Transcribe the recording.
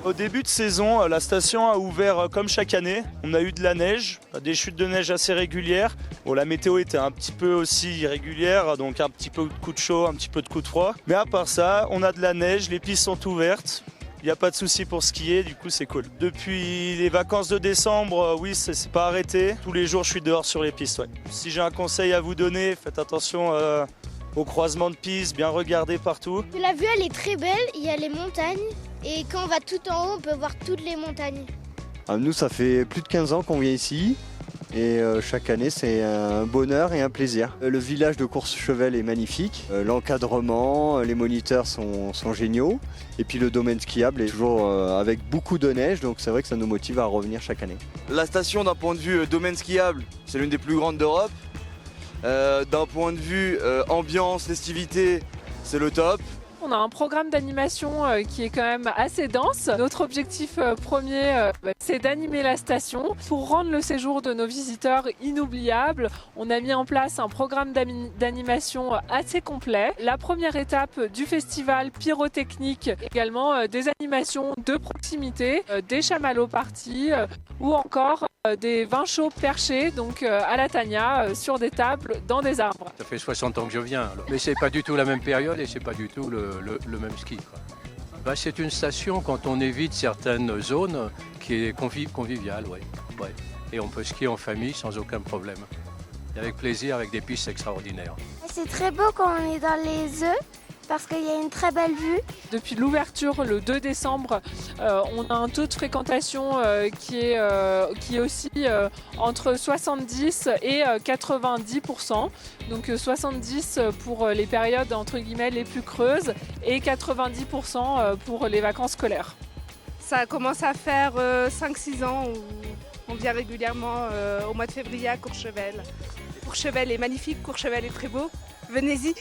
Au début de saison, la station a ouvert comme chaque année. On a eu de la neige, des chutes de neige assez régulières. Bon, la météo était un petit peu aussi irrégulière, donc un petit peu de coup de chaud, un petit peu de coup de froid. Mais à part ça, on a de la neige, les pistes sont ouvertes. Il n'y a pas de souci pour skier, du coup c'est cool. Depuis les vacances de décembre, oui, c'est pas arrêté. Tous les jours, je suis dehors sur les pistes. Ouais. Si j'ai un conseil à vous donner, faites attention au croisement de pistes, bien regarder partout. La vue, elle est très belle, il y a les montagnes. Et quand on va tout en haut, on peut voir toutes les montagnes. Nous, ça fait plus de 15 ans qu'on vient ici. Et chaque année, c'est un bonheur et un plaisir. Le village de Courchevel est magnifique. L'encadrement, les moniteurs sont géniaux. Et puis le domaine skiable est toujours avec beaucoup de neige. Donc c'est vrai que ça nous motive à revenir chaque année. La station, d'un point de vue domaine skiable, c'est l'une des plus grandes d'Europe. D'un point de vue ambiance, festivité, c'est le top. On a un programme d'animation qui est quand même assez dense. Notre objectif premier, c'est d'animer la station. Pour rendre le séjour de nos visiteurs inoubliable, on a mis en place un programme d'animation assez complet. La première étape du festival pyrotechnique, également des animations de proximité, des chamallows parties ou encore des vins chauds perchés, donc à la Tania, sur des tables, dans des arbres. Ça fait 60 ans que je viens, alors. Mais c'est pas du tout la même période et c'est pas du tout le même ski, quoi. C'est une station quand on évite certaines zones qui est conviviale, ouais. Et on peut skier en famille sans aucun problème. Et avec plaisir, avec des pistes extraordinaires. C'est très beau quand on est dans les œufs, parce qu'il y a une très belle vue. Depuis l'ouverture le 2 décembre, on a un taux de fréquentation qui est aussi entre 70 et 90%. Donc 70 pour les périodes entre guillemets les plus creuses et 90% pour les vacances scolaires. Ça commence à faire 5-6 ans où on vient régulièrement au mois de février à Courchevel. Courchevel est magnifique, Courchevel est très beau. Venez-y.